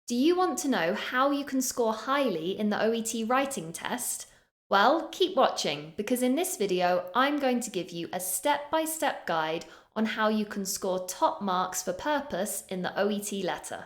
Do you want to know how you can score highly in the OET writing test? Well, keep watching because in this video, I'm going to give you a step-by-step guide on how you can score top marks for purpose in the OET letter.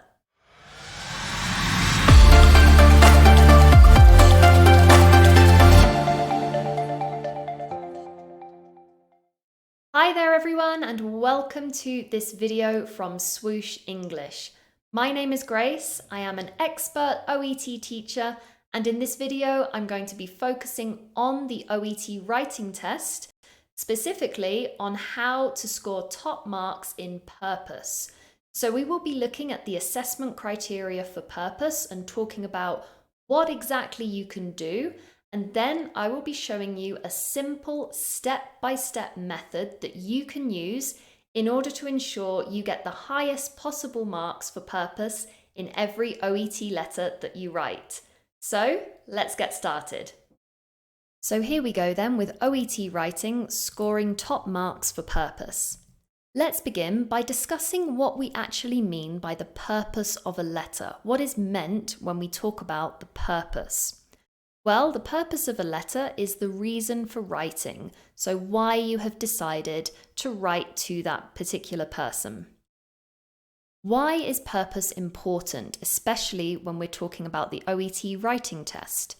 Hi there everyone and welcome to this video from Swoosh English. My name is Grace, I am an expert OET teacher, and in this video I'm going to be focusing on the OET writing test, specifically on how to score top marks in purpose. So we will be looking at the assessment criteria for purpose and talking about what exactly you can do, and then I will be showing you a simple step-by-step method that you can use in order to ensure you get the highest possible marks for purpose in every OET letter that you write. So let's get started. So here we go then with OET writing, scoring top marks for purpose. Let's begin by discussing what we actually mean by the purpose of a letter. What is meant when we talk about the purpose? Well, the purpose of a letter is the reason for writing, so why you have decided to write to that particular person. Why is purpose important, especially when we're talking about the OET writing test?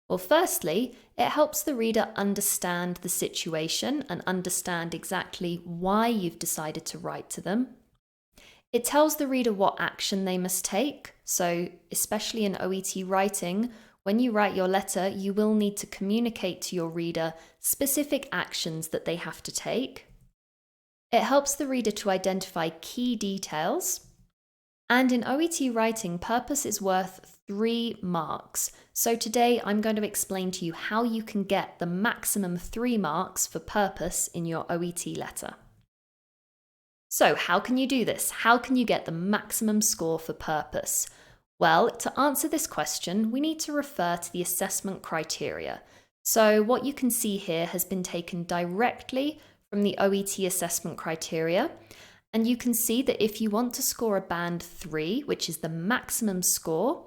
Well, firstly, it helps the reader understand the situation and understand exactly why you've decided to write to them. It tells the reader what action they must take, so especially in OET writing, when you write your letter, you will need to communicate to your reader specific actions that they have to take. It helps the reader to identify key details. And in OET writing, purpose is worth 3 marks. So today I'm going to explain to you how you can get the maximum 3 marks for purpose in your OET letter. So how can you do this? How can you get the maximum score for purpose? Well, to answer this question, we need to refer to the assessment criteria. So what you can see here has been taken directly from the OET assessment criteria. And you can see that if you want to score a band 3, which is the maximum score,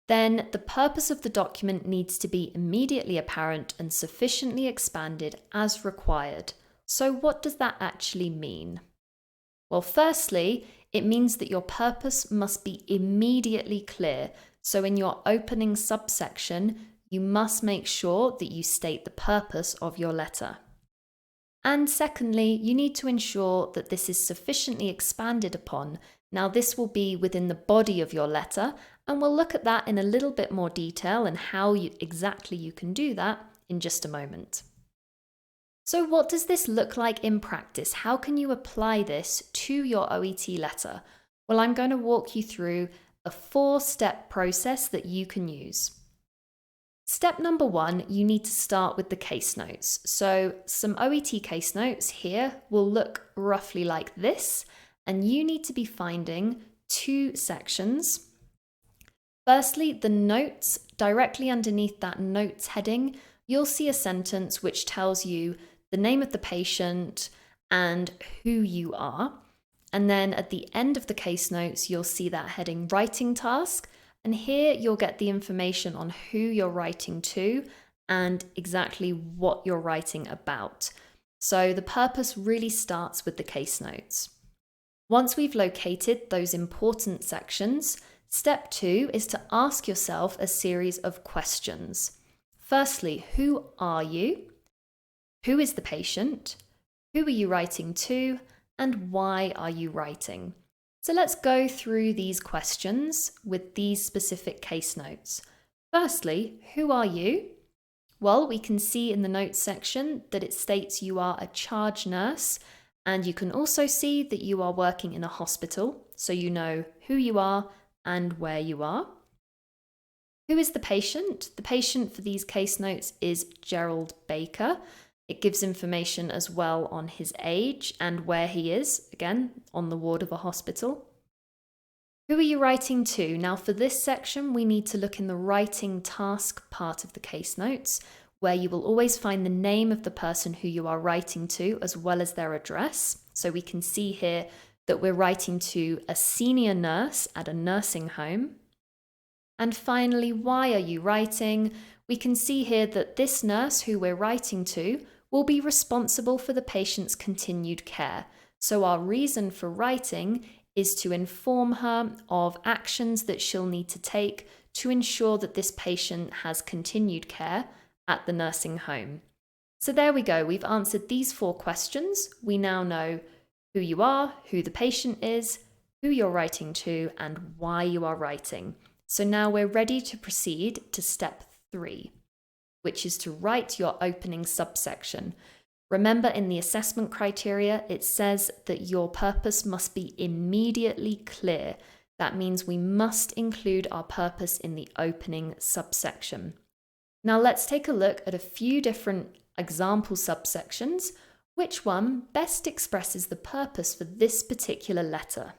then the purpose of the document needs to be immediately apparent and sufficiently expanded as required. So what does that actually mean? Well, firstly, it means that your purpose must be immediately clear. So in your opening subsection, you must make sure that you state the purpose of your letter. And secondly, you need to ensure that this is sufficiently expanded upon. Now, this will be within the body of your letter, and we'll look at that in a little bit more detail and how exactly you can do that in just a moment. So what does this look like in practice? How can you apply this to your OET letter? Well, I'm going to walk you through a 4-step process that you can use. Step number 1, you need to start with the case notes. So some OET case notes here will look roughly like this, and you need to be finding 2 sections. Firstly, the notes. Directly underneath that notes heading, you'll see a sentence which tells you the name of the patient and who you are. And then at the end of the case notes, you'll see that heading writing task. And here you'll get the information on who you're writing to and exactly what you're writing about. So the purpose really starts with the case notes. Once we've located those important sections, step 2 is to ask yourself a series of questions. Firstly, who are you? Who is the patient? Who are you writing to? And why are you writing? So let's go through these questions with these specific case notes. Firstly, who are you? Well, we can see in the notes section that it states you are a charge nurse, and you can also see that you are working in a hospital, so you know who you are and where you are. Who is the patient? The patient for these case notes is Gerald Baker. It gives information as well on his age and where he is, again, on the ward of a hospital. Who are you writing to? Now for this section, we need to look in the writing task part of the case notes, where you will always find the name of the person who you are writing to, as well as their address. So we can see here that we're writing to a senior nurse at a nursing home. And finally, why are you writing? We can see here that this nurse who we're writing to will be responsible for the patient's continued care. So our reason for writing is to inform her of actions that she'll need to take to ensure that this patient has continued care at the nursing home. So there we go. We've answered these 4 questions. We now know who you are, who the patient is, who you're writing to, and why you are writing. So now we're ready to proceed to step 3, which is to write your opening subsection. Remember, in the assessment criteria, it says that your purpose must be immediately clear. That means we must include our purpose in the opening subsection. Now let's take a look at a few different example subsections. Which one best expresses the purpose for this particular letter?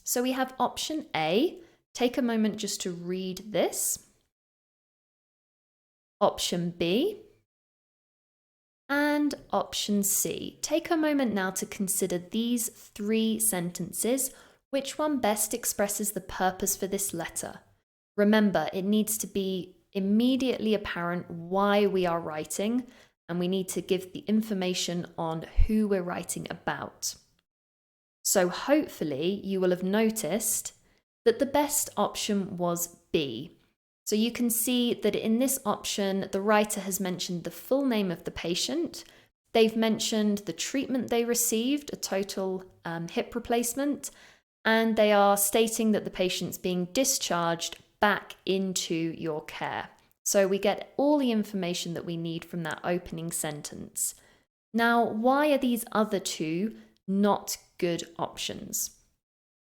So we have option A. Take a moment just to read this. Option B. And option C. Take a moment now to consider these 3 sentences. Which one best expresses the purpose for this letter? Remember, it needs to be immediately apparent why we are writing, and we need to give the information on who we're writing about. So hopefully you will have noticed that the best option was B. So you can see that in this option, the writer has mentioned the full name of the patient. They've mentioned the treatment they received, a total hip replacement, and they are stating that the patient's being discharged back into your care. So we get all the information that we need from that opening sentence. Now, why are these other 2 not good options?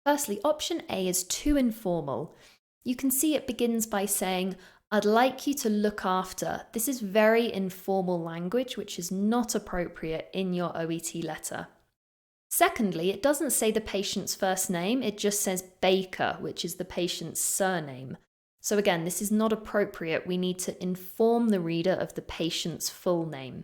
Firstly, option A is too informal. You can see it begins by saying, I'd like you to look after. This is very informal language, which is not appropriate in your OET letter. Secondly, it doesn't say the patient's first name, it just says Baker, which is the patient's surname. So again, this is not appropriate. We need to inform the reader of the patient's full name.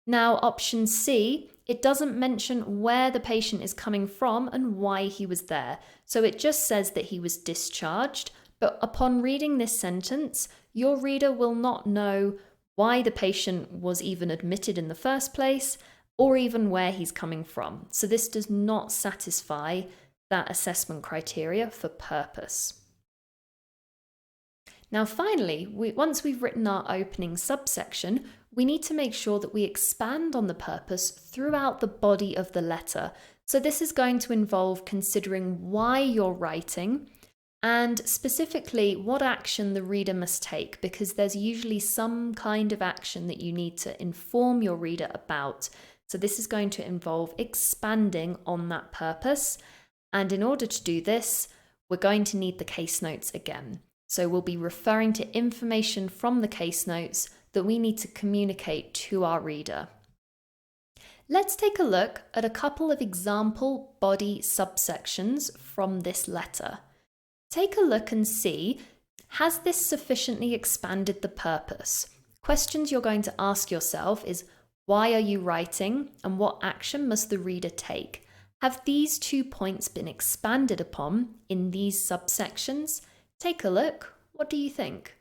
Now, option C, it doesn't mention where the patient is coming from and why he was there. So it just says that he was discharged, but upon reading this sentence, your reader will not know why the patient was even admitted in the first place, or even where he's coming from. So this does not satisfy that assessment criteria for purpose. Now finally, once we've written our opening subsection, we need to make sure that we expand on the purpose throughout the body of the letter. So this is going to involve considering why you're writing and specifically what action the reader must take, because there's usually some kind of action that you need to inform your reader about. So this is going to involve expanding on that purpose. And in order to do this, we're going to need the case notes again. So we'll be referring to information from the case notes that we need to communicate to our reader. Let's take a look at a couple of example body subsections from this letter. Take a look and see, has this sufficiently expanded the purpose? Questions you're going to ask yourself is, why are you writing and what action must the reader take? Have these 2 points been expanded upon in these subsections? Take a look. What do you think?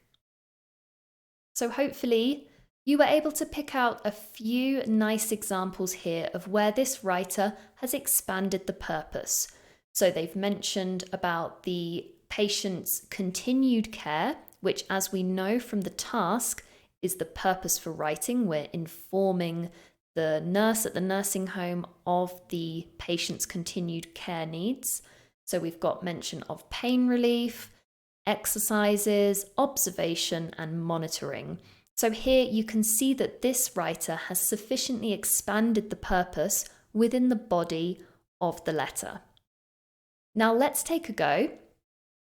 So hopefully you were able to pick out a few nice examples here of where this writer has expanded the purpose. So they've mentioned about the patient's continued care, which, as we know from the task, is the purpose for writing. We're informing the nurse at the nursing home of the patient's continued care needs. So we've got mention of pain relief, exercises, observation, and monitoring. So here you can see that this writer has sufficiently expanded the purpose within the body of the letter. Now let's take a go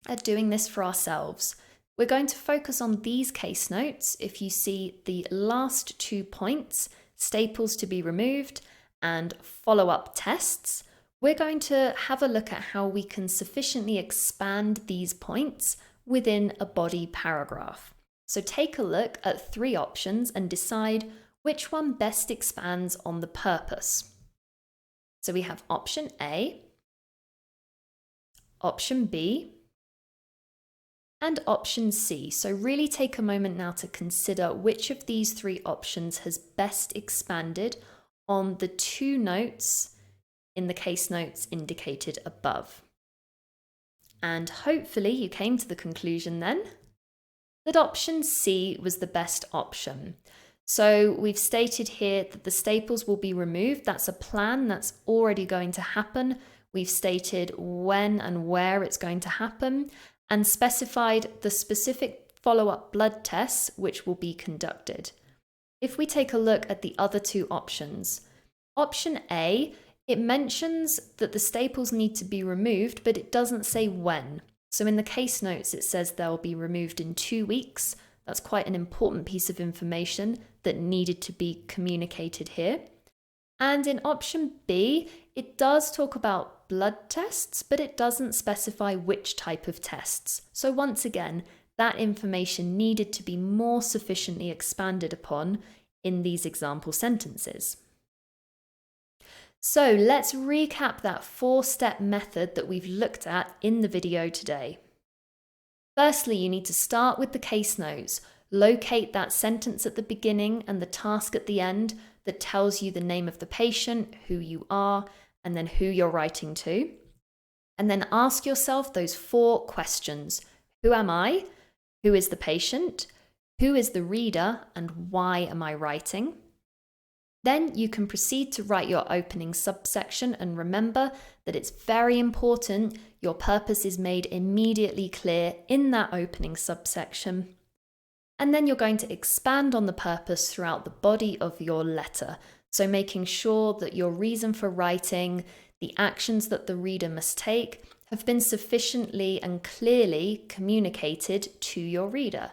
at doing this for ourselves. We're going to focus on these case notes. If you see the last 2 points, staples to be removed and follow-up tests, we're going to have a look at how we can sufficiently expand these points within a body paragraph. So take a look at 3 options and decide which one best expands on the purpose. So we have option A, option B, and option C. So really take a moment now to consider which of these three options has best expanded on the two notes in the case notes indicated above. And hopefully you came to the conclusion then that option C was the best option. So we've stated here that the staples will be removed. That's a plan that's already going to happen. We've stated when and where it's going to happen and specified the specific follow-up blood tests which will be conducted. If we take a look at the other two options, option A, it mentions that the staples need to be removed, but it doesn't say when. So in the case notes, it says they'll be removed in 2 weeks. That's quite an important piece of information that needed to be communicated here. And in option B, it does talk about blood tests, but it doesn't specify which type of tests. So once again, that information needed to be more sufficiently expanded upon in these example sentences. So let's recap that 4-step method that we've looked at in the video today. Firstly, you need to start with the case notes, locate that sentence at the beginning and the task at the end that tells you the name of the patient, who you are, and then who you're writing to. And then ask yourself those 4 questions. Who am I? Who is the patient? Who is the reader? And why am I writing? Then you can proceed to write your opening subsection, and remember that it's very important your purpose is made immediately clear in that opening subsection. And then you're going to expand on the purpose throughout the body of your letter. So making sure that your reason for writing, the actions that the reader must take, have been sufficiently and clearly communicated to your reader.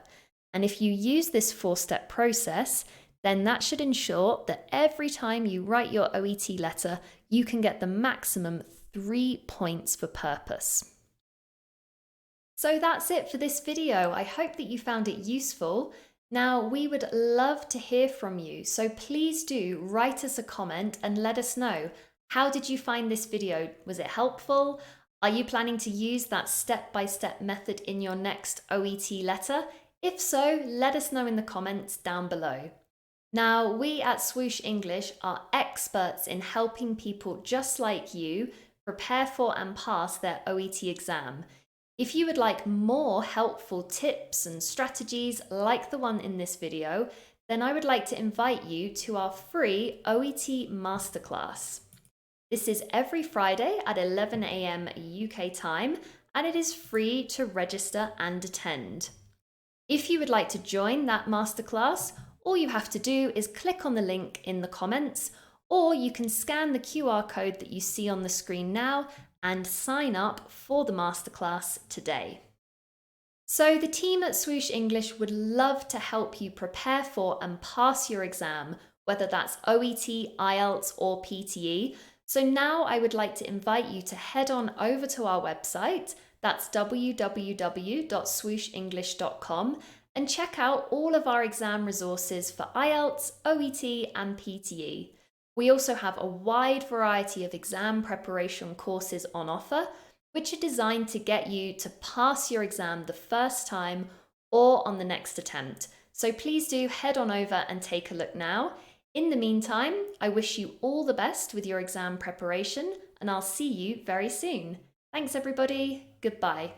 And if you use this 4-step process, then that should ensure that every time you write your OET letter, you can get the maximum 3 points for purpose. So that's it for this video. I hope that you found it useful. Now, we would love to hear from you, so please do write us a comment and let us know. How did you find this video? Was it helpful? Are you planning to use that step-by-step method in your next OET letter? If so, let us know in the comments down below. Now, we at Swoosh English are experts in helping people just like you prepare for and pass their OET exam. If you would like more helpful tips and strategies like the one in this video, then I would like to invite you to our free OET Masterclass. This is every Friday at 11 AM UK time, and it is free to register and attend. If you would like to join that masterclass, all you have to do is click on the link in the comments, or you can scan the QR code that you see on the screen now and sign up for the masterclass today. So the team at Swoosh English would love to help you prepare for and pass your exam, whether that's OET, IELTS or PTE. So now I would like to invite you to head on over to our website, that's www.swooshenglish.com, and check out all of our exam resources for IELTS, OET and PTE. We also have a wide variety of exam preparation courses on offer, which are designed to get you to pass your exam the first time or on the next attempt. So please do head on over and take a look now. In the meantime, I wish you all the best with your exam preparation, and I'll see you very soon. Thanks everybody, goodbye.